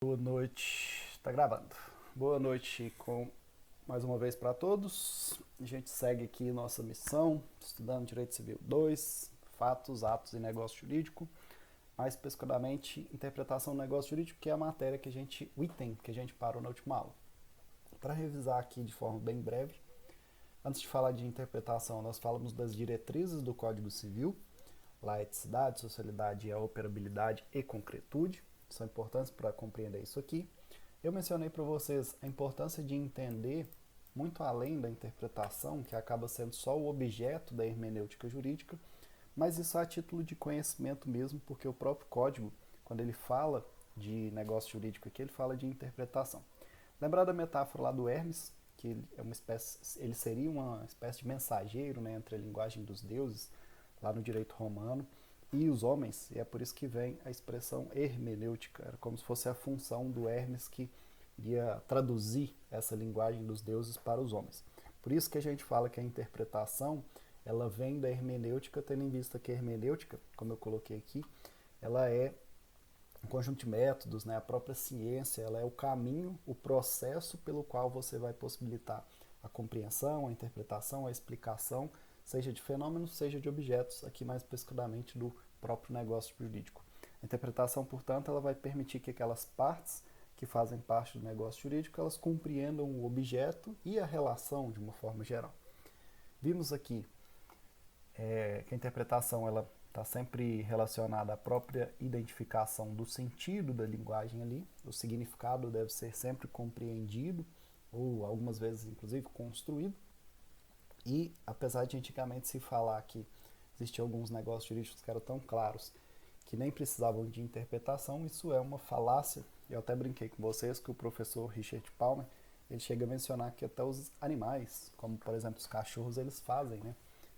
Boa noite, tá gravando. Boa noite mais uma vez para todos. A gente segue aqui nossa missão, estudando Direito Civil 2, fatos, atos e negócio jurídico, mais especificamente interpretação do negócio jurídico, que é a matéria que o item que a gente parou na última aula. Para revisar aqui de forma bem breve, antes de falar de interpretação, nós falamos das diretrizes do Código Civil, laicidade, socialidade, a operabilidade e concretude, são importantes para compreender isso aqui. Eu mencionei para vocês a importância de entender muito além da interpretação, que acaba sendo só o objeto da hermenêutica jurídica, mas isso a título de conhecimento mesmo, porque o próprio código, quando ele fala de negócio jurídico aqui, ele fala de interpretação. Lembrar da metáfora lá do Hermes, que ele seria uma espécie de mensageiro, né, entre a linguagem dos deuses, lá no direito romano, e os homens, e é por isso que vem a expressão hermenêutica, era como se fosse a função do Hermes que ia traduzir essa linguagem dos deuses para os homens. Por isso que a gente fala que a interpretação, ela vem da hermenêutica, tendo em vista que a hermenêutica, como eu coloquei aqui, ela é um conjunto de métodos, né? A própria ciência, ela é o caminho, o processo pelo qual você vai possibilitar a compreensão, a interpretação, a explicação, seja de fenômenos, seja de objetos, aqui mais especificamente do próprio negócio jurídico. A interpretação, portanto, ela vai permitir que aquelas partes que fazem parte do negócio jurídico, elas compreendam o objeto e a relação de uma forma geral. Vimos aqui que a interpretação ela está sempre relacionada à própria identificação do sentido da linguagem ali, o significado deve ser sempre compreendido, ou algumas vezes inclusive construído, e apesar de antigamente se falar que existiam alguns negócios jurídicos que eram tão claros que nem precisavam de interpretação, isso é uma falácia. Eu até brinquei com vocês que o professor Richard Palmer, ele chega a mencionar que até os animais, como por exemplo os cachorros, eles fazem, né,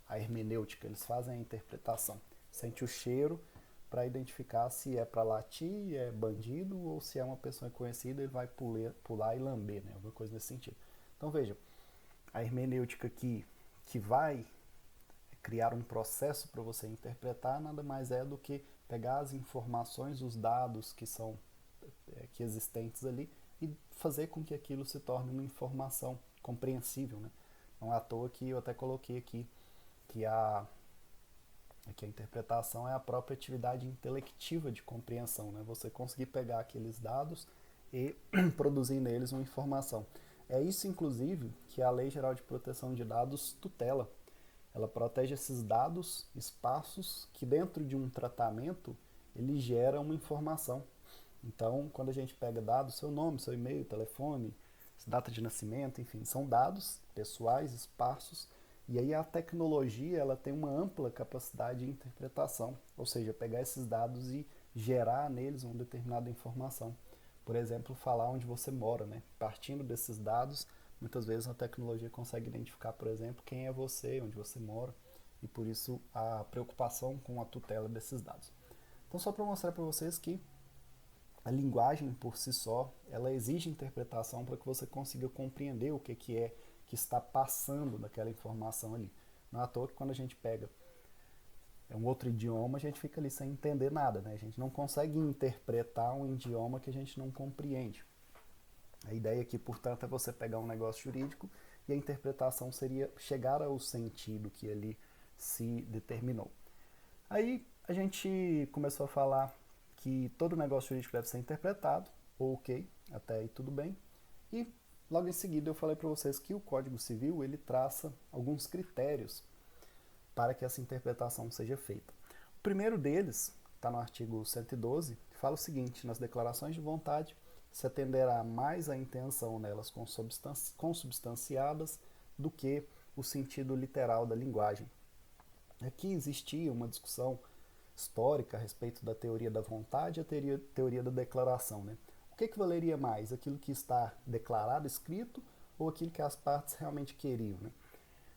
a hermenêutica, eles fazem a interpretação. Sente o cheiro para identificar se é para latir, é bandido, ou se é uma pessoa conhecida, ele vai pular e lamber, né, alguma coisa nesse sentido. Então vejam, a hermenêutica que vai criar um processo para você interpretar nada mais é do que pegar as informações, os dados que existentes ali e fazer com que aquilo se torne uma informação compreensível, né? Não é à toa que eu até coloquei aqui que a interpretação é a própria atividade intelectiva de compreensão, né? Você conseguir pegar aqueles dados e produzir neles uma informação. É isso, inclusive, que a Lei Geral de Proteção de Dados tutela. Ela protege esses dados espaços que dentro de um tratamento ele gera uma informação. Então, quando a gente pega dados, seu nome, seu e-mail, telefone, data de nascimento, enfim, são dados pessoais, esparsos, e aí a tecnologia ela tem uma ampla capacidade de interpretação, ou seja, pegar esses dados e gerar neles uma determinada informação. Por exemplo, falar onde você mora, né? Partindo desses dados, muitas vezes a tecnologia consegue identificar, por exemplo, quem é você, onde você mora, e por isso a preocupação com a tutela desses dados. Então, só para mostrar para vocês que a linguagem por si só, ela exige interpretação para que você consiga compreender o que é que está passando daquela informação ali. Não é à toa que quando a gente pega um outro idioma, a gente fica ali sem entender nada, né? A gente não consegue interpretar um idioma que a gente não compreende. A ideia aqui, portanto, é você pegar um negócio jurídico e a interpretação seria chegar ao sentido que ali se determinou. Aí a gente começou a falar que todo negócio jurídico deve ser interpretado, ok, até aí tudo bem. E logo em seguida eu falei para vocês que o Código Civil ele traça alguns critérios para que essa interpretação seja feita. O primeiro deles, está no artigo 112, fala o seguinte: nas declarações de vontade se atenderá mais à intenção nelas consubstanciadas do que o sentido literal da linguagem. Aqui existia uma discussão histórica a respeito da teoria da vontade e a teoria da declaração. Né? O que valeria mais? Aquilo que está declarado, escrito, ou aquilo que as partes realmente queriam? Né?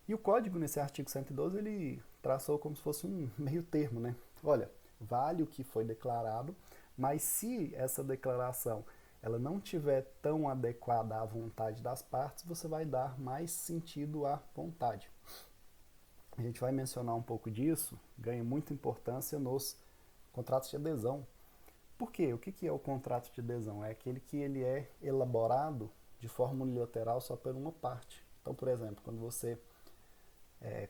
E o código, nesse artigo 112, ele traçou como se fosse um meio termo. Né? Olha, vale o que foi declarado, mas se essa declaração ela não tiver tão adequada à vontade das partes, você vai dar mais sentido à vontade. A gente vai mencionar um pouco disso, ganha muita importância nos contratos de adesão. Por quê? O que é o contrato de adesão? É aquele que ele é elaborado de forma unilateral só por uma parte. Então, por exemplo, quando você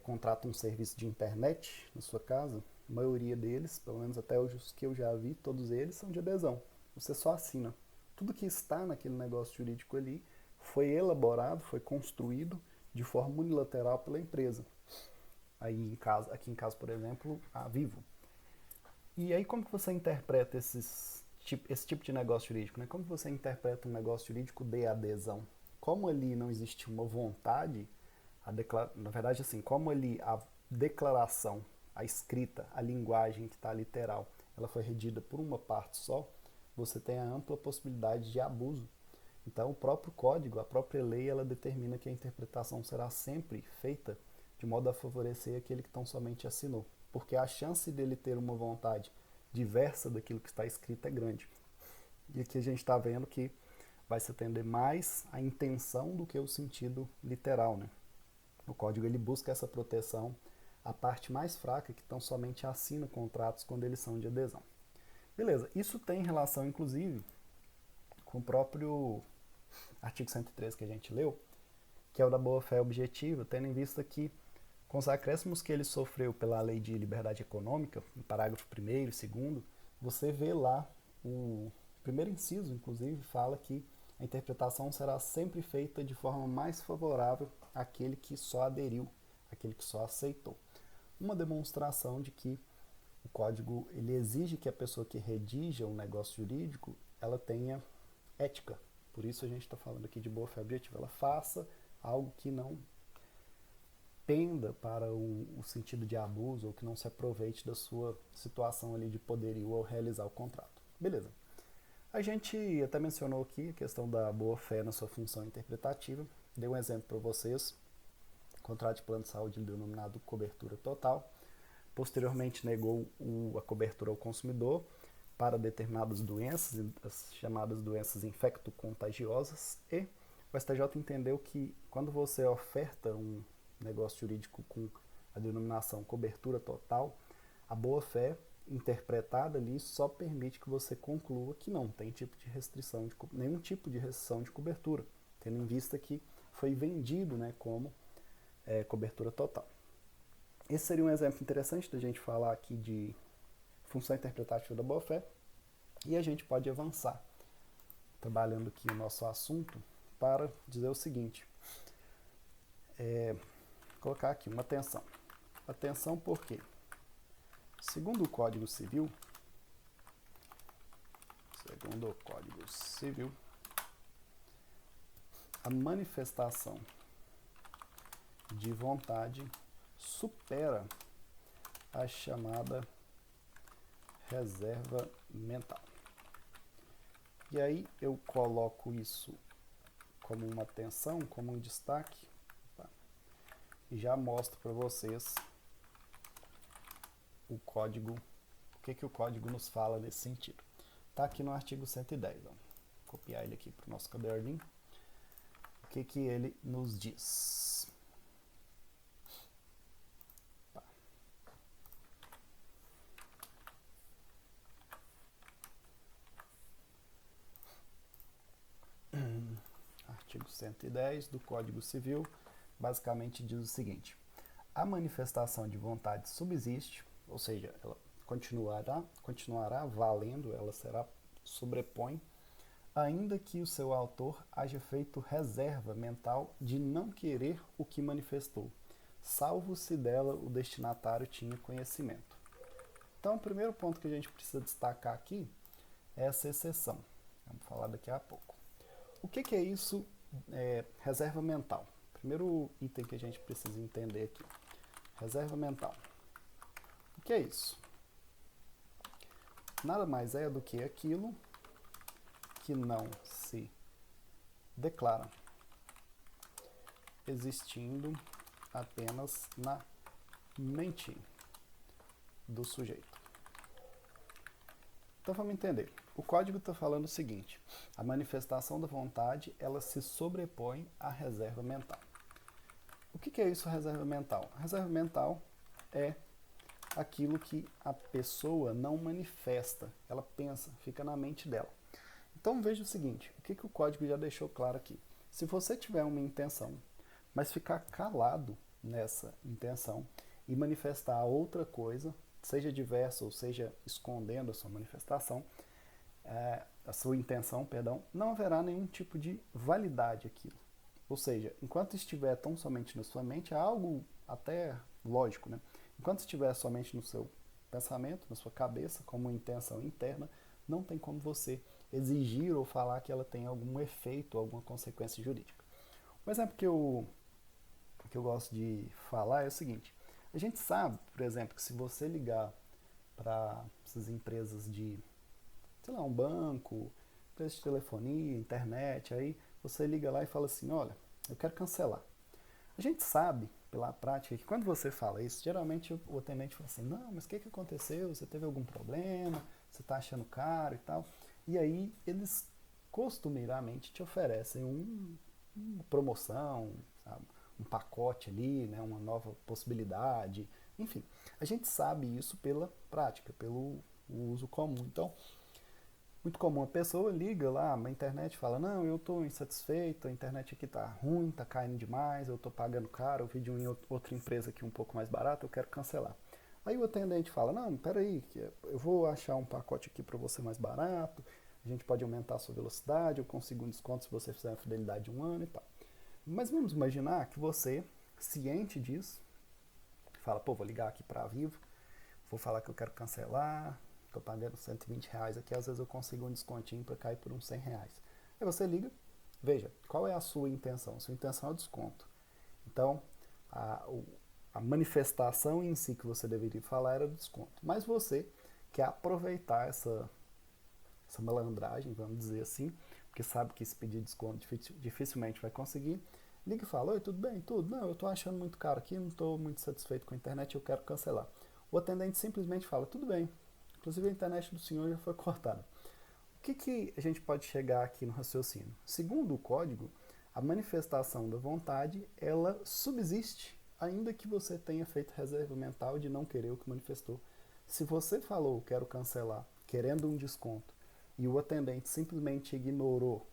contrata um serviço de internet na sua casa, a maioria deles, pelo menos até hoje os que eu já vi, todos eles são de adesão. Você só assina. Tudo que está naquele negócio jurídico ali foi elaborado, foi construído de forma unilateral pela empresa. Aqui em casa, por exemplo, a Vivo. E aí como que você interpreta esse tipo de negócio jurídico? Né? Como que você interpreta um negócio jurídico de adesão? Como ali não existe uma vontade, na verdade assim, como ali a declaração, a escrita, a linguagem que está literal, ela foi redida por uma parte só, você tem a ampla possibilidade de abuso. Então o próprio código, a própria lei, ela determina que a interpretação será sempre feita de modo a favorecer aquele que tão somente assinou. Porque a chance dele ter uma vontade diversa daquilo que está escrito é grande. E aqui a gente está vendo que vai se atender mais à intenção do que o sentido literal, né? O código ele busca essa proteção à parte mais fraca, que tão somente assina contratos quando eles são de adesão. Beleza, isso tem relação, inclusive, com o próprio artigo 103 que a gente leu, que é o da boa-fé objetiva, tendo em vista que com os acréscimos que ele sofreu pela Lei de Liberdade Econômica, no parágrafo 1º e 2º, você vê lá, o primeiro inciso, inclusive, fala que a interpretação será sempre feita de forma mais favorável àquele que só aderiu, àquele que só aceitou. Uma demonstração de que o código ele exige que a pessoa que redija um negócio jurídico ela tenha ética. Por isso a gente está falando aqui de boa-fé objetiva. Ela faça algo que não penda para o sentido de abuso ou que não se aproveite da sua situação ali de poderio ao realizar o contrato. Beleza. A gente até mencionou aqui a questão da boa-fé na sua função interpretativa. Dei um exemplo para vocês. Contrato de plano de saúde denominado cobertura total. Posteriormente negou a cobertura ao consumidor para determinadas doenças, as chamadas doenças infecto-contagiosas, e o STJ entendeu que quando você oferta um negócio jurídico com a denominação cobertura total, a boa-fé interpretada ali só permite que você conclua que não tem nenhum tipo de restrição de cobertura, tendo em vista que foi vendido, né, como cobertura total. Esse seria um exemplo interessante da gente falar aqui de função interpretativa da boa-fé, e a gente pode avançar trabalhando aqui o nosso assunto para dizer o seguinte, colocar aqui uma atenção. Atenção porque, segundo o Código Civil, a manifestação de vontade supera a chamada reserva mental. E aí eu coloco isso como uma atenção, como um destaque, e já mostro para vocês o código, o que o código nos fala nesse sentido. Está aqui no artigo 110, ó. Vou copiar ele aqui para o nosso caderninho. O que ele nos diz? Artigo 110 do Código Civil basicamente diz o seguinte: a manifestação de vontade subsiste, ou seja, ela continuará valendo, ela sobrepõe, ainda que o seu autor haja feito reserva mental de não querer o que manifestou, salvo se dela o destinatário tinha conhecimento. Então, o primeiro ponto que a gente precisa destacar aqui é essa exceção. Vamos falar daqui a pouco. O que é isso, reserva mental? Primeiro item que a gente precisa entender aqui. Reserva mental. O que é isso? Nada mais é do que aquilo que não se declara, existindo apenas na mente do sujeito. Então vamos entender. O código está falando o seguinte: a manifestação da vontade ela se sobrepõe à reserva mental. O que é isso, reserva mental? A reserva mental é aquilo que a pessoa não manifesta, ela pensa, fica na mente dela. Então veja o seguinte, o que o código já deixou claro aqui. Se você tiver uma intenção, mas ficar calado nessa intenção e manifestar outra coisa, seja diversa ou seja escondendo a sua manifestação, a sua intenção, perdão, não haverá nenhum tipo de validade aquilo. Ou seja, enquanto estiver tão somente na sua mente, é algo até lógico, né? Enquanto estiver somente no seu pensamento, na sua cabeça, como intenção interna, não tem como você exigir ou falar que ela tem algum efeito, alguma consequência jurídica. Um exemplo que eu gosto de falar é o seguinte: a gente sabe, por exemplo, que se você ligar para essas empresas de, sei lá, um banco, empresa de telefonia, internet, aí você liga lá e fala assim, olha, eu quero cancelar. A gente sabe, pela prática, que quando você fala isso, geralmente o atendente fala assim, não, mas o que aconteceu? Você teve algum problema? Você está achando caro e tal? E aí eles costumeiramente te oferecem uma promoção, sabe? Um pacote ali, né? Uma nova possibilidade, enfim. A gente sabe isso pela prática, pelo uso comum. Então, muito comum a pessoa liga lá na internet e fala, não, eu estou insatisfeito, a internet aqui está ruim, está caindo demais, eu estou pagando caro, eu vi de uma outra empresa aqui um pouco mais barata, eu quero cancelar. Aí o atendente fala, não, peraí, eu vou achar um pacote aqui para você mais barato, a gente pode aumentar a sua velocidade, eu consigo um desconto se você fizer a fidelidade de 1 ano e tal. Mas vamos imaginar que você, ciente disso, fala, pô, vou ligar aqui para a Vivo, vou falar que eu quero cancelar, estou pagando R$ 120 aqui, às vezes eu consigo um descontinho para cair por uns R$ 100. Aí você liga, veja, qual é a sua intenção? Sua intenção é o desconto. Então, a manifestação em si que você deveria falar era o desconto. Mas você quer aproveitar essa malandragem, vamos dizer assim, porque sabe que esse pedir desconto dificilmente vai conseguir, liga e fala, oi, tudo bem? Tudo? Não, eu estou achando muito caro aqui, não estou muito satisfeito com a internet, eu quero cancelar. O atendente simplesmente fala, tudo bem, inclusive a internet do senhor já foi cortada. O que a gente pode chegar aqui no raciocínio? Segundo o código, a manifestação da vontade, ela subsiste, ainda que você tenha feito reserva mental de não querer o que manifestou. Se você falou, quero cancelar, querendo um desconto, e o atendente simplesmente ignorou,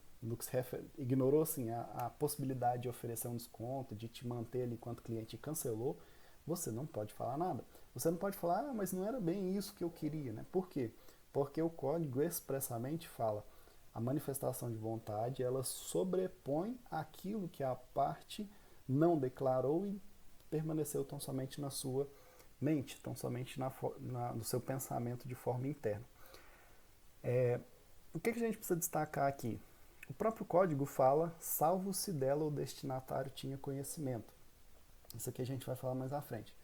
ignorou assim, a possibilidade de oferecer um desconto, de te manter ali enquanto cliente e cancelou, você não pode falar nada. Você não pode falar, mas não era bem isso que eu queria, né? Por quê? Porque o código expressamente fala, a manifestação de vontade, ela sobrepõe aquilo que a parte não declarou e permaneceu tão somente na sua mente, tão somente no seu pensamento de forma interna. O que a gente precisa destacar aqui? O próprio código fala, salvo se dela o destinatário tinha conhecimento. Isso aqui a gente vai falar mais à frente.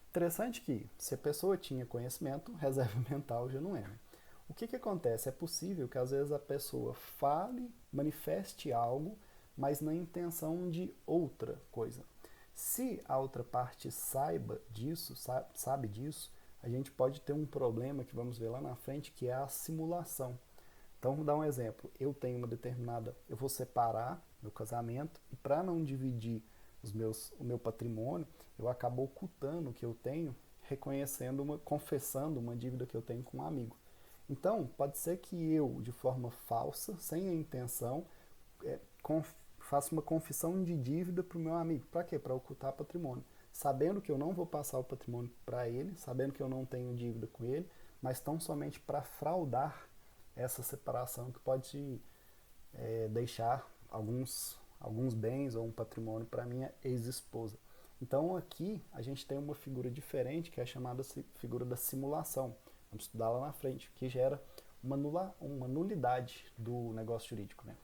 Interessante que, se a pessoa tinha conhecimento, reserva mental já não é. Né? O que acontece? É possível que às vezes a pessoa fale, manifeste algo, mas na intenção de outra coisa. Se a outra parte saiba disso, sabe disso, a gente pode ter um problema que vamos ver lá na frente, que é a simulação. Então, vou dar um exemplo. Eu tenho uma determinada... Eu vou separar meu casamento e para não dividir o meu patrimônio, eu acabo ocultando o que eu tenho, confessando uma dívida que eu tenho com um amigo. Então, pode ser que eu, de forma falsa, sem a intenção, faça uma confissão de dívida para o meu amigo. Para quê? Para ocultar patrimônio. Sabendo que eu não vou passar o patrimônio para ele, sabendo que eu não tenho dívida com ele, mas tão somente para fraudar essa separação que pode deixar alguns bens ou um patrimônio para minha ex-esposa. Então aqui a gente tem uma figura diferente que é chamada figura da simulação. Vamos estudar lá na frente, que gera uma nulidade do negócio jurídico. Né?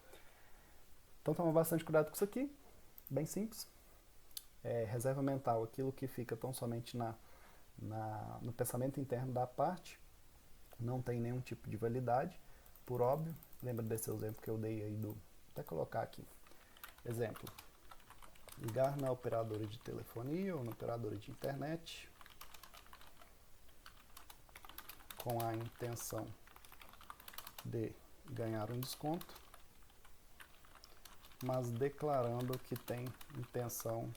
Então toma bastante cuidado com isso aqui, bem simples. Reserva mental, aquilo que fica tão somente no pensamento interno da parte, não tem nenhum tipo de validade, por óbvio. Lembra desse exemplo que eu dei aí vou até colocar aqui. Exemplo, ligar na operadora de telefonia ou na operadora de internet com a intenção de ganhar um desconto, mas declarando que tem intenção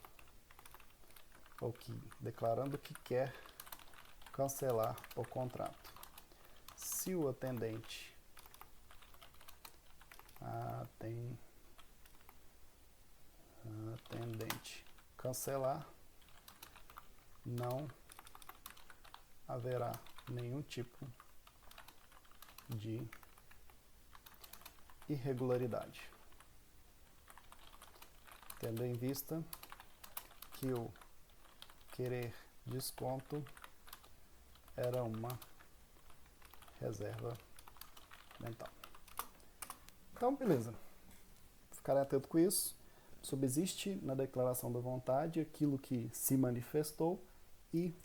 ou declarando que quer cancelar o contrato. Se o atendente cancelar, não haverá nenhum tipo de irregularidade, tendo em vista que o querer desconto era uma reserva mental. Então, beleza. Ficarem atentos com isso. Subsiste na declaração da vontade aquilo que se manifestou e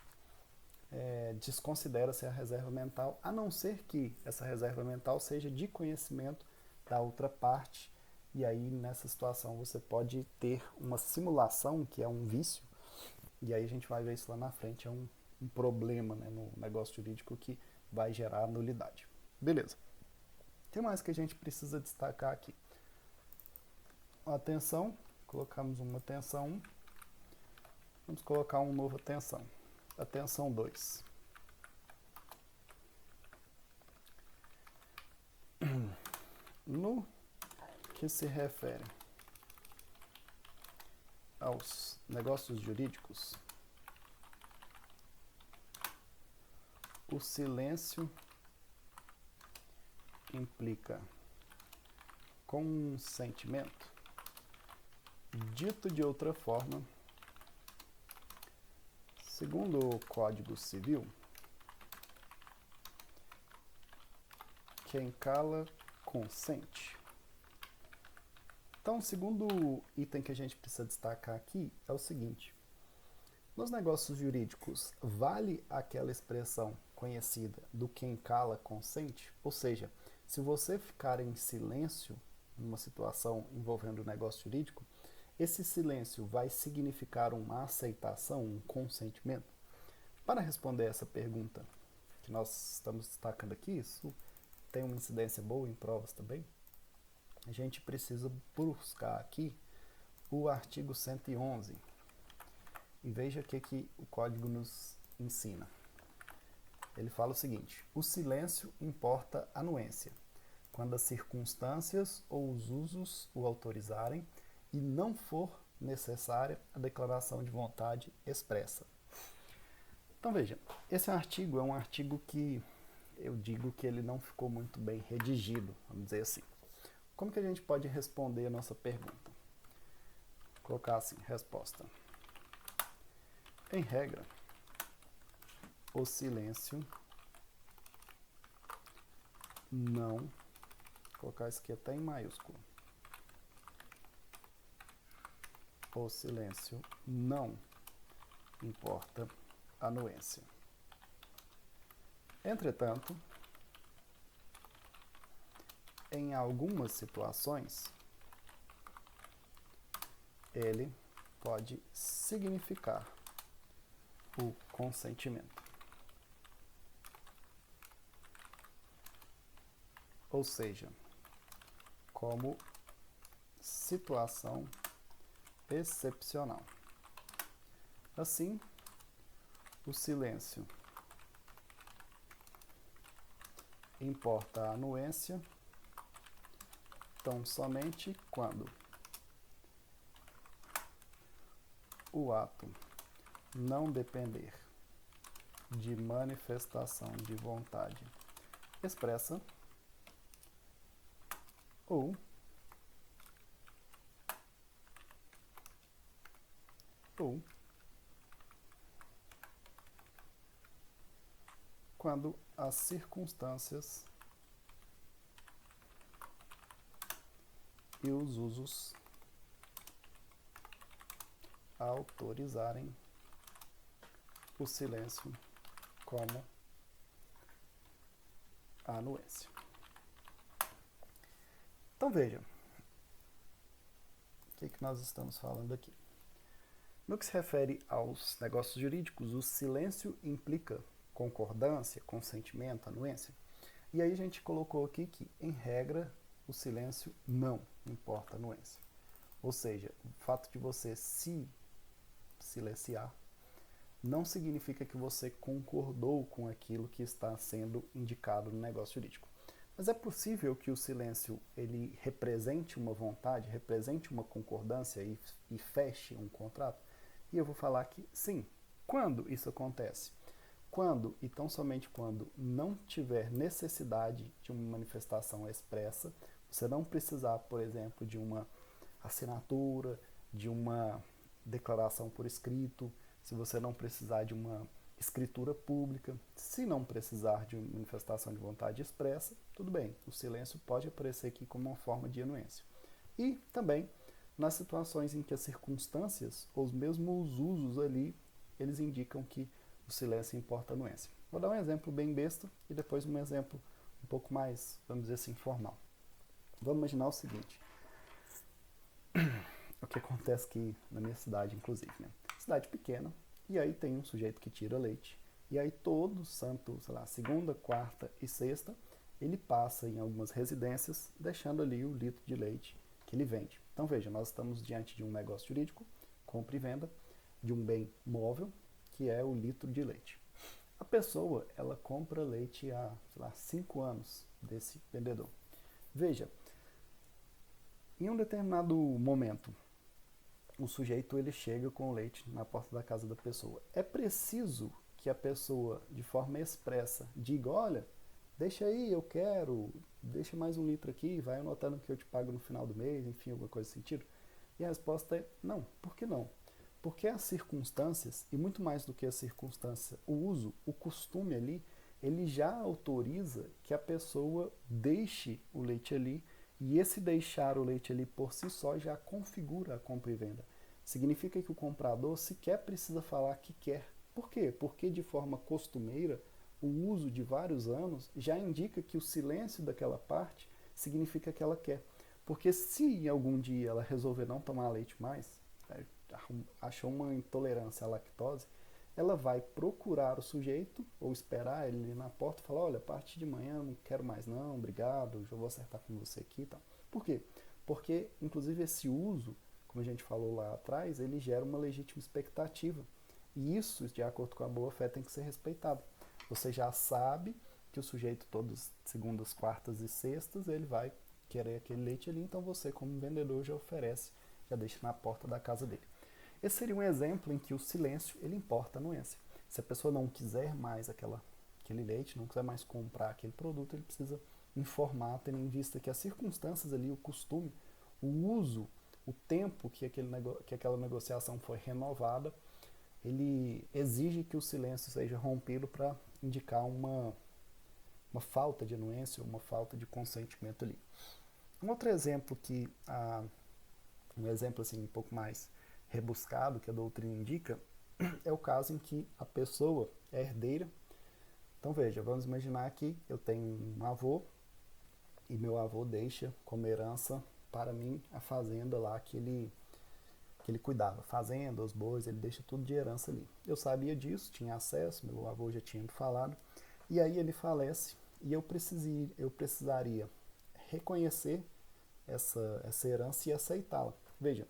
desconsidera-se a reserva mental, a não ser que essa reserva mental seja de conhecimento da outra parte. E aí, nessa situação, você pode ter uma simulação, que é um vício, e aí a gente vai ver isso lá na frente, é um problema, né, no negócio jurídico que vai gerar nulidade. Beleza. O que mais que a gente precisa destacar aqui? Atenção, colocamos uma atenção 1, vamos colocar um novo atenção. Atenção 2. No que se refere aos negócios jurídicos, o silêncio implica consentimento. Dito de outra forma, segundo o Código Civil, quem cala, consente. Então, o segundo item que a gente precisa destacar aqui é o seguinte: nos negócios jurídicos, vale aquela expressão conhecida do quem cala, consente? Ou seja, se você ficar em silêncio numa situação envolvendo o negócio jurídico, esse silêncio vai significar uma aceitação, um consentimento? Para responder essa pergunta que nós estamos destacando aqui, isso tem uma incidência boa em provas também, a gente precisa buscar aqui o artigo 111 e veja o que o código nos ensina. Ele fala o seguinte: o silêncio importa anuência, quando as circunstâncias ou os usos o autorizarem e não for necessária a declaração de vontade expressa. Então veja, esse artigo é um artigo que eu digo que ele não ficou muito bem redigido, vamos dizer assim. Como que a gente pode responder a nossa pergunta? Vou colocar assim, resposta. Em regra, o silêncio não, vou colocar isso aqui até em maiúsculo. O silêncio não importa anuência. Entretanto, em algumas situações, ele pode significar o consentimento. Ou seja, como situação excepcional. Assim, o silêncio importa a anuência tão somente quando o ato não depender de manifestação de vontade expressa ou quando as circunstâncias e os usos autorizarem o silêncio como anuência. Então veja, o que nós estamos falando aqui? No que se refere aos negócios jurídicos, o silêncio implica concordância, consentimento, anuência. E aí a gente colocou aqui que, em regra, o silêncio não importa anuência. Ou seja, o fato de você se silenciar não significa que você concordou com aquilo que está sendo indicado no negócio jurídico. Mas é possível que o silêncio ele represente uma vontade, represente uma concordância e feche um contrato? E eu vou falar que sim. Quando isso acontece? Quando, e tão somente quando, não tiver necessidade de uma manifestação expressa, você não precisar, por exemplo, de uma assinatura, de uma declaração por escrito, se você não precisar de uma escritura pública, se não precisar de uma manifestação de vontade expressa, tudo bem, o silêncio pode aparecer aqui como uma forma de anuência. E também nas situações em que as circunstâncias, ou mesmo os usos ali, eles indicam que o silêncio importa a anuência. Vou dar um exemplo bem besta e depois um exemplo um pouco mais, vamos dizer assim, formal. Vamos imaginar o seguinte, o que acontece aqui na minha cidade, inclusive, né? Cidade pequena, e aí tem um sujeito que tira leite, e aí todo santo, sei lá, segunda, quarta e sexta, ele passa em algumas residências, deixando ali o litro de leite que ele vende. Então veja, nós estamos diante de um negócio jurídico, compra e venda, de um bem móvel, que é o litro de leite. A pessoa, ela compra leite há, sei lá, 5 anos desse vendedor. Veja, em um determinado momento, o sujeito ele chega com o leite na porta da casa da pessoa. É preciso que a pessoa, de forma expressa, diga, olha, deixa aí, eu quero, deixa mais um litro aqui, vai anotando que eu te pago no final do mês, enfim, alguma coisa desse sentido. E a resposta é não. Por que não? Porque as circunstâncias, e muito mais do que a circunstância, o uso, o costume ali, ele já autoriza que a pessoa deixe o leite ali, e esse deixar o leite ali por si só já configura a compra e venda. Significa que o comprador sequer precisa falar que quer. Por quê? Porque de forma costumeira, o uso de vários anos já indica que o silêncio daquela parte significa que ela quer. Porque se algum dia ela resolver não tomar leite mais, achou uma intolerância à lactose, ela vai procurar o sujeito ou esperar ele na porta e falar, olha, a partir de manhã não quero mais não, obrigado, já vou acertar com você aqui e tal. Por quê? Porque, inclusive, esse uso, como a gente falou lá atrás, ele gera uma legítima expectativa. E isso, de acordo com a boa-fé, tem que ser respeitado. Você já sabe que o sujeito, todas segundas, quartas e sextas, ele vai querer aquele leite ali, então você, como vendedor, já oferece, já deixa na porta da casa dele. Esse seria um exemplo em que o silêncio ele importa a anuência. Se a pessoa não quiser mais aquele leite, não quiser mais comprar aquele produto, ele precisa informar, tendo em vista que as circunstâncias ali, o costume, o uso, o tempo que aquela negociação foi renovada, ele exige que o silêncio seja rompido para indicar uma falta de anuência, uma falta de consentimento ali. Um outro exemplo um exemplo assim um pouco mais rebuscado que a doutrina indica, é o caso em que a pessoa é herdeira. Então veja, vamos imaginar que eu tenho um avô e meu avô deixa como herança para mim a fazenda lá que ele cuidava. Fazenda, os bois, ele deixa tudo de herança ali. Eu sabia disso, tinha acesso, meu avô já tinha me falado. E aí ele falece e eu precisaria reconhecer essa herança e aceitá-la. Veja,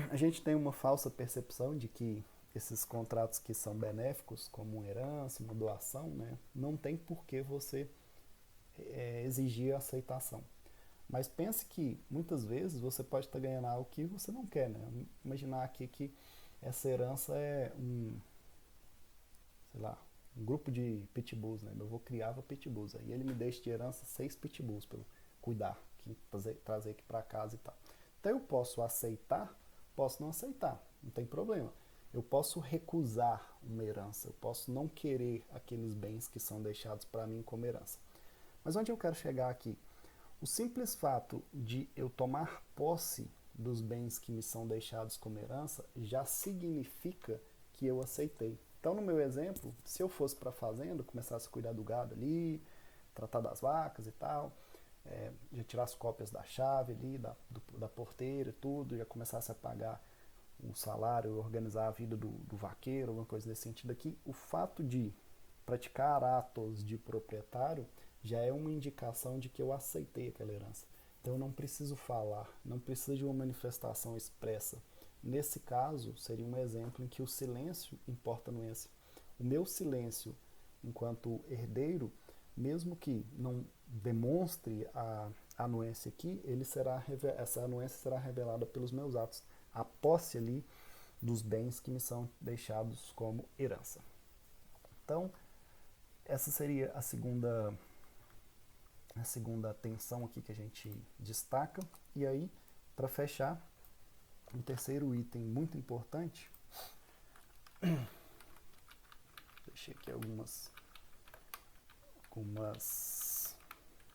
a gente tem uma falsa percepção de que esses contratos que são benéficos, como uma herança, uma doação, né, não tem por que você exigir a aceitação. Mas pense que muitas vezes você pode estar ganhando algo que você não quer. Né? Imaginar aqui que essa herança é sei lá, um grupo de pitbulls. Né? Meu avô criava pitbulls. E ele me deixa de herança 6 pitbulls para eu cuidar, trazer aqui para casa e tal. Então eu posso aceitar, posso não aceitar, não tem problema. Eu posso recusar uma herança, eu posso não querer aqueles bens que são deixados para mim como herança. Mas onde eu quero chegar aqui? O simples fato de eu tomar posse dos bens que me são deixados como herança já significa que eu aceitei. Então, no meu exemplo, se eu fosse para a fazenda, começasse a cuidar do gado ali, tratar das vacas e tal, já tirasse cópias da chave ali, da porteira e tudo, já começasse a pagar o salário, organizar a vida do vaqueiro, alguma coisa nesse sentido aqui, o fato de praticar atos de proprietário já é uma indicação de que eu aceitei aquela herança. Então eu não preciso falar, não preciso de uma manifestação expressa Nesse caso, seria um exemplo em que o silêncio importa a anuência. O meu silêncio enquanto herdeiro, mesmo que não demonstre a anuência aqui, essa anuência será revelada pelos meus atos, a posse ali dos bens que me são deixados como herança. Então, essa seria a segunda tensão aqui que a gente destaca. E aí, para fechar, um terceiro item muito importante, deixei aqui algumas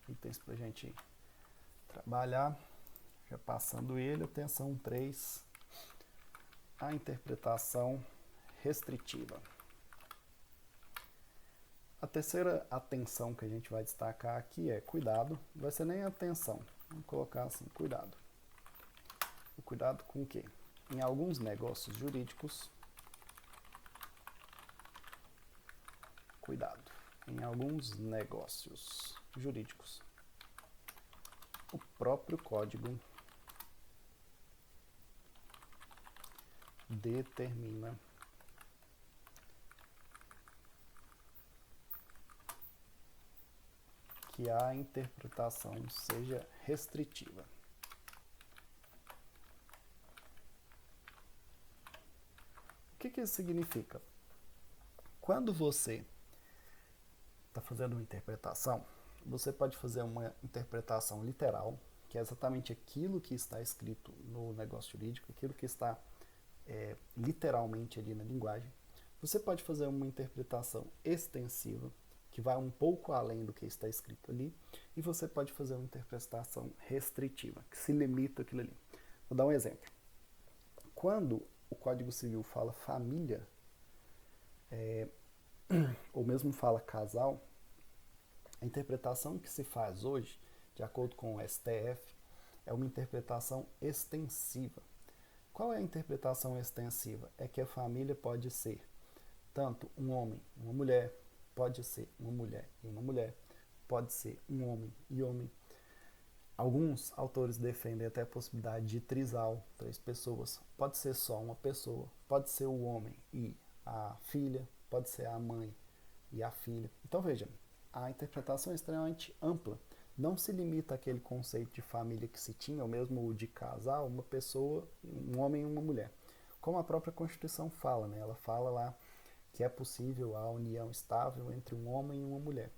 itens para a gente trabalhar, já passando ele, atenção 3, a interpretação restritiva. A terceira atenção que a gente vai destacar aqui é cuidado, não vai ser nem atenção, vamos colocar assim, cuidado. O cuidado com o quê? Em alguns negócios jurídicos, cuidado, em alguns negócios jurídicos, o próprio código determina que a interpretação seja restritiva. O que isso significa? Quando você está fazendo uma interpretação, você pode fazer uma interpretação literal, que é exatamente aquilo que está escrito no negócio jurídico, aquilo que está literalmente ali na linguagem. Você pode fazer uma interpretação extensiva, que vai um pouco além do que está escrito ali, e você pode fazer uma interpretação restritiva, que se limita àquilo ali. Vou dar um exemplo. Quando o Código Civil fala família, ou mesmo fala casal, a interpretação que se faz hoje, de acordo com o STF, é uma interpretação extensiva. Qual é a interpretação extensiva? É que a família pode ser tanto um homem e uma mulher, pode ser uma mulher e uma mulher, pode ser um homem e homem. Alguns autores defendem até a possibilidade de trisal, 3 pessoas. Pode ser só uma pessoa, pode ser o homem e a filha, pode ser a mãe e a filha. Então veja, a interpretação é extremamente ampla. Não se limita àquele conceito de família que se tinha, ou mesmo de casal, uma pessoa, um homem e uma mulher. Como a própria Constituição fala, né? Ela fala lá que é possível a união estável entre um homem e uma mulher.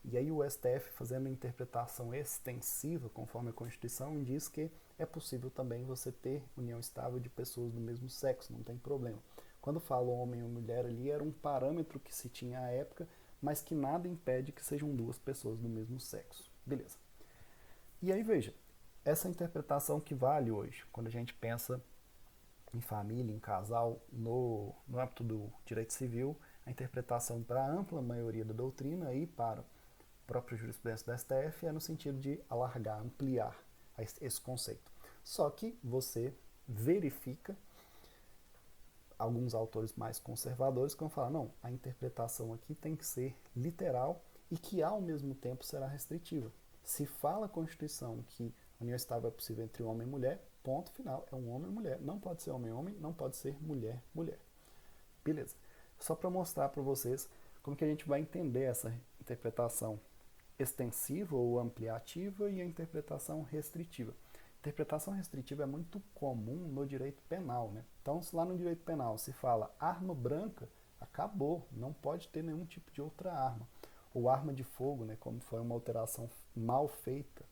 E aí o STF, fazendo a interpretação extensiva, conforme a Constituição, diz que é possível também você ter união estável de pessoas do mesmo sexo, não tem problema. Quando fala homem ou mulher ali, era um parâmetro que se tinha à época, mas que nada impede que sejam 2 pessoas do mesmo sexo. Beleza. E aí veja, essa interpretação que vale hoje, quando a gente pensa em família, em casal, no âmbito do direito civil, a interpretação para a ampla maioria da doutrina e para a própria jurisprudência do STF é no sentido de alargar, ampliar esse conceito. Só que você verifica alguns autores mais conservadores que vão falar, não, a interpretação aqui tem que ser literal e que ao mesmo tempo será restritiva. Se fala a Constituição que a união estável é possível entre homem e mulher, ponto final, é um homem e mulher. Não pode ser homem-homem, não pode ser mulher-mulher. Beleza. Só para mostrar para vocês como que a gente vai entender essa interpretação extensiva ou ampliativa e a interpretação restritiva. Interpretação restritiva é muito comum no direito penal, né? Então, se lá no direito penal se fala arma branca, acabou, não pode ter nenhum tipo de outra arma. Ou arma de fogo, né? Como foi uma alteração mal feita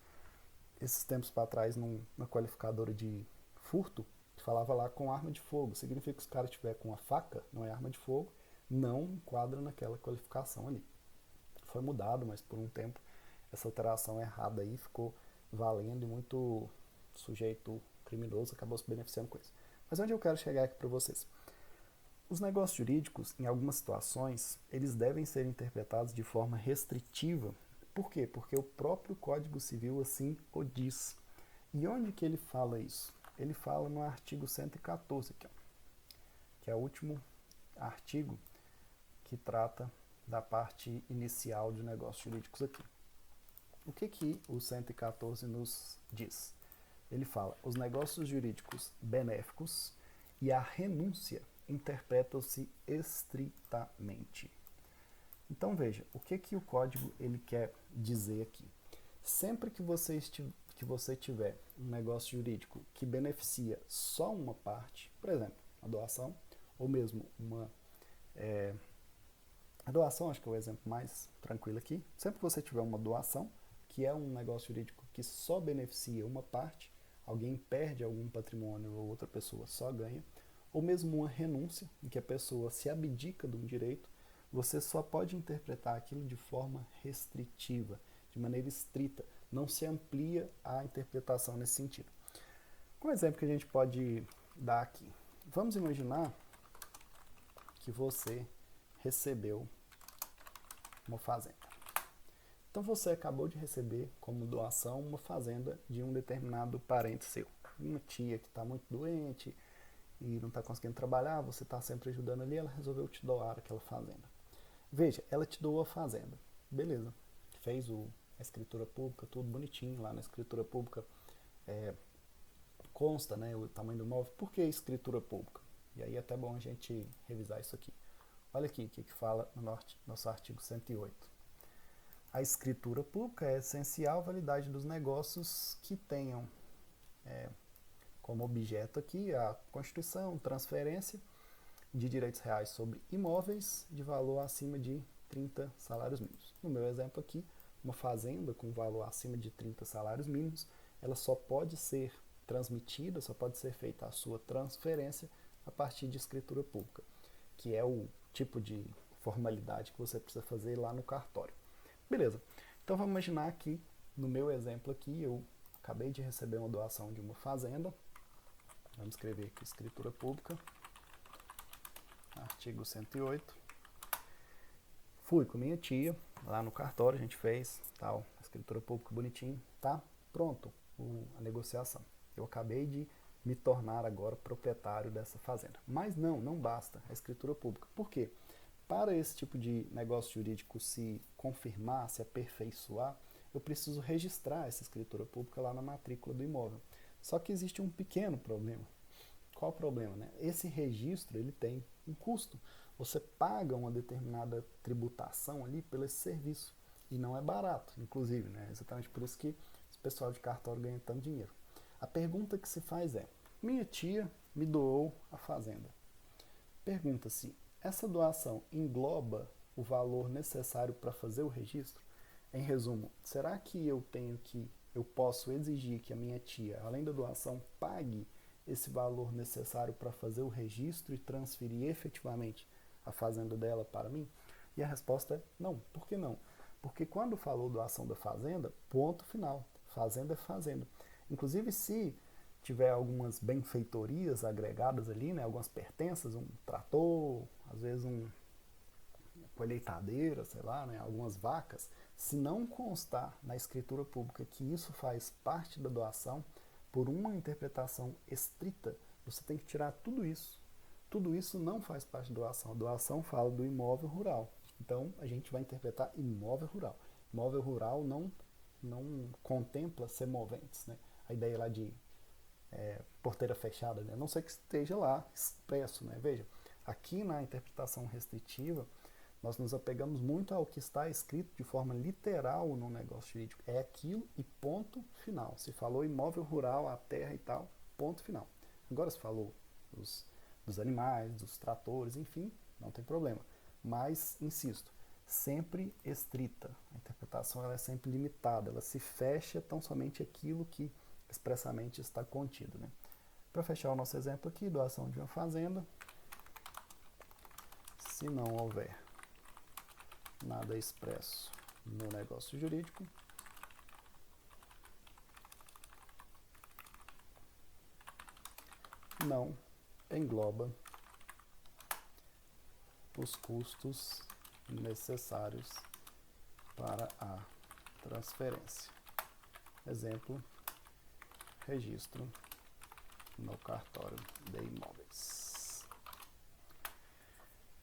esses tempos para trás na qualificadora de furto, que falava lá com arma de fogo. Significa que se o cara tiver com uma faca, não é arma de fogo, não enquadra naquela qualificação ali. Foi mudado, mas por um tempo essa alteração errada aí ficou valendo e muito sujeito criminoso acabou se beneficiando com isso. Mas onde eu quero chegar aqui para vocês? Os negócios jurídicos, em algumas situações, eles devem ser interpretados de forma restritiva. Por quê? Porque o próprio Código Civil assim o diz. E onde que ele fala isso? Ele fala no artigo 114, aqui, ó, que é o último artigo que trata da parte inicial de negócios jurídicos aqui. O que o 114 nos diz? Ele fala, os negócios jurídicos benéficos e a renúncia interpretam-se estritamente. Então veja, o que o código ele quer dizer aqui? Sempre que você tiver um negócio jurídico que beneficia só uma parte, por exemplo, a doação, ou mesmo a doação acho que é o exemplo mais tranquilo aqui. Sempre que você tiver uma doação, que é um negócio jurídico que só beneficia uma parte, alguém perde algum patrimônio ou outra pessoa só ganha, ou mesmo uma renúncia, em que a pessoa se abdica de um direito, você só pode interpretar aquilo de forma restritiva, de maneira estrita, não se amplia a interpretação nesse sentido. Um exemplo que a gente pode dar aqui. Vamos imaginar que você recebeu uma fazenda. Então você acabou de receber como doação uma fazenda de um determinado parente seu. Uma tia que está muito doente e não está conseguindo trabalhar, você está sempre ajudando ali, ela resolveu te doar aquela fazenda. Veja, ela te doou a fazenda. Beleza. Fez a escritura pública, tudo bonitinho. Lá na escritura pública consta, né, o tamanho do imóvel. Por que escritura pública? E aí é até bom a gente revisar isso aqui. Olha aqui o que fala no nosso artigo 108. A escritura pública é essencial à validade dos negócios que tenham como objeto aqui a constituição, transferência de direitos reais sobre imóveis de valor acima de 30 salários mínimos. No meu exemplo aqui, uma fazenda com valor acima de 30 salários mínimos, ela só pode ser transmitida, só pode ser feita a sua transferência a partir de escritura pública, que é o tipo de formalidade que você precisa fazer lá no cartório. Beleza, então vamos imaginar que no meu exemplo aqui eu acabei de receber uma doação de uma fazenda. Vamos escrever aqui escritura pública, artigo 108. Fui com minha tia lá no cartório, a gente fez tal, escritura pública bonitinho, tá pronto a negociação. Eu acabei de me tornar agora proprietário dessa fazenda. Mas não basta a escritura pública. Por quê? Para esse tipo de negócio jurídico se confirmar, se aperfeiçoar, eu preciso registrar essa escritura pública lá na matrícula do imóvel. Só que existe um pequeno problema. Qual o problema, né? Esse registro ele tem um custo. Você paga uma determinada tributação ali pelo esse serviço. E não é barato, inclusive, né? Exatamente por isso que esse pessoal de cartório ganha tanto dinheiro. A pergunta que se faz é: minha tia me doou a fazenda. Pergunta-se: essa doação engloba o valor necessário para fazer o registro? Em resumo, será que eu posso exigir que a minha tia, além da doação, pague esse valor necessário para fazer o registro e transferir efetivamente a fazenda dela para mim? E a resposta é não. Por que não? Porque quando falou doação da fazenda, ponto final. Fazenda é fazenda. Inclusive, se tiver algumas benfeitorias agregadas ali, né, algumas pertenças, um trator, às vezes uma colheitadeira, sei lá, né, algumas vacas, se não constar na escritura pública que isso faz parte da doação, por uma interpretação estrita, você tem que tirar tudo isso. Tudo isso não faz parte da doação. A doação fala do imóvel rural. Então, a gente vai interpretar imóvel rural. Imóvel rural não contempla semoventes, né? A ideia lá de porteira fechada, né? A não ser que esteja lá expresso, né? Veja, aqui na interpretação restritiva, nós nos apegamos muito ao que está escrito de forma literal no negócio jurídico. É aquilo e ponto final. Se falou imóvel rural, a terra e tal, ponto final. Agora se falou dos animais, dos tratores, enfim, não tem problema. Mas, insisto, sempre estrita. A interpretação ela é sempre limitada, ela se fecha tão somente aquilo que expressamente está contido, né? Para fechar o nosso exemplo aqui, doação de uma fazenda, se não houver nada expresso no negócio jurídico, não engloba os custos necessários para a transferência. Exemplo, registro no cartório de imóveis.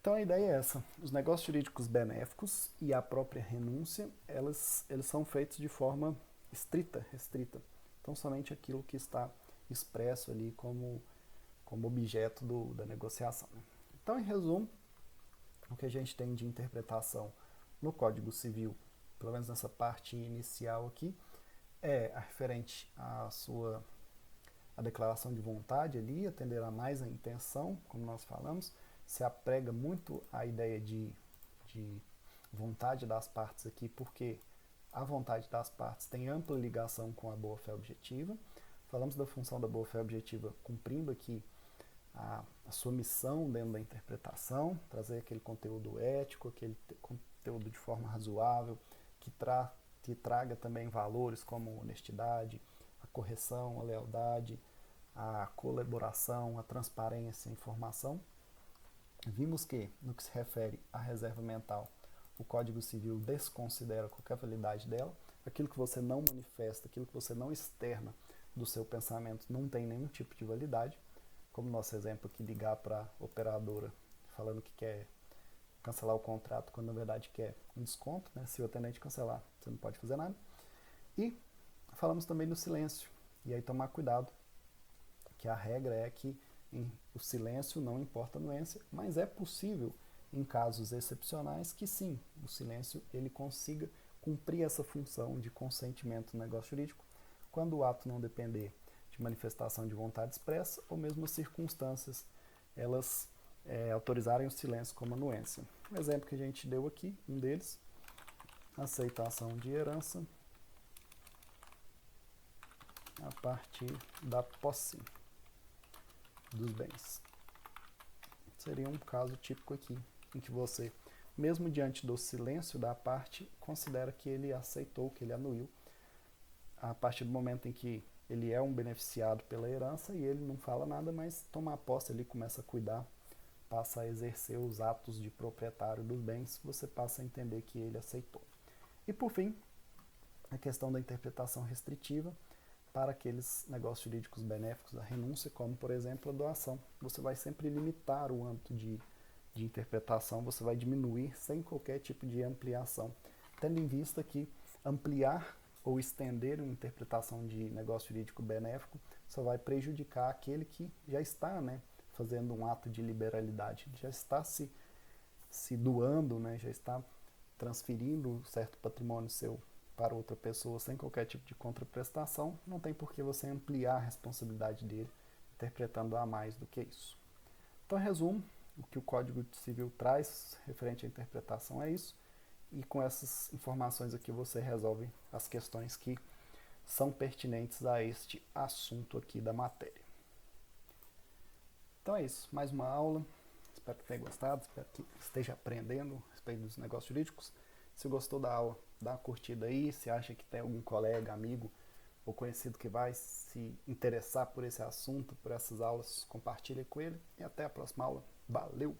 Então a ideia é essa. Os negócios jurídicos benéficos e a própria renúncia, eles são feitos de forma estrita, restrita. Então somente aquilo que está expresso ali como como objeto da negociação, né? Então, em resumo, o que a gente tem de interpretação no Código Civil, pelo menos nessa parte inicial aqui, é a referente a declaração de vontade ali, atenderá mais a intenção, como nós falamos, se aprega muito a ideia de vontade das partes aqui, porque a vontade das partes tem ampla ligação com a boa-fé objetiva. Falamos da função da boa-fé objetiva cumprindo aqui a sua missão dentro da interpretação, trazer aquele conteúdo ético, aquele conteúdo de forma razoável, que traga também valores como honestidade, a correção, a lealdade, a colaboração, a transparência, a informação. Vimos que, no que se refere à reserva mental, o Código Civil desconsidera qualquer validade dela. Aquilo que você não manifesta, aquilo que você não externa do seu pensamento não tem nenhum tipo de validade. Como nosso exemplo aqui, ligar para a operadora falando que quer cancelar o contrato, quando na verdade quer um desconto, né? Se o atendente cancelar, você não pode fazer nada. E falamos também do silêncio. E aí tomar cuidado, que a regra é que o silêncio não importa a anuência, mas é possível, em casos excepcionais, que sim, o silêncio ele consiga cumprir essa função de consentimento no negócio jurídico, quando o ato não depender de manifestação de vontade expressa, ou mesmo as circunstâncias, elas autorizarem o silêncio como anuência. O exemplo que a gente deu aqui, um deles, aceitação de herança a partir da posse dos bens. Seria um caso típico aqui, em que você, mesmo diante do silêncio da parte, considera que ele aceitou, que ele anuiu, a partir do momento em que ele é um beneficiado pela herança e ele não fala nada, mas toma a posse ali, começa a cuidar, passa a exercer os atos de proprietário dos bens, você passa a entender que ele aceitou. E por fim, a questão da interpretação restritiva para aqueles negócios jurídicos benéficos, a renúncia, como por exemplo a doação. Você vai sempre limitar o âmbito de interpretação, você vai diminuir sem qualquer tipo de ampliação, tendo em vista que ampliar ou estender uma interpretação de negócio jurídico benéfico só vai prejudicar aquele que já está, né, fazendo um ato de liberalidade, ele já está se doando, né, já está transferindo certo patrimônio seu para outra pessoa sem qualquer tipo de contraprestação, não tem por que você ampliar a responsabilidade dele, interpretando a mais do que isso. Então, em resumo, o que o Código Civil traz referente à interpretação é isso, e com essas informações aqui você resolve as questões que são pertinentes a este assunto aqui da matéria. Então é isso, mais uma aula, espero que tenha gostado, espero que esteja aprendendo a respeito dos negócios jurídicos. Se gostou da aula, dá uma curtida aí, se acha que tem algum colega, amigo ou conhecido que vai se interessar por esse assunto, por essas aulas, compartilhe com ele e até a próxima aula. Valeu!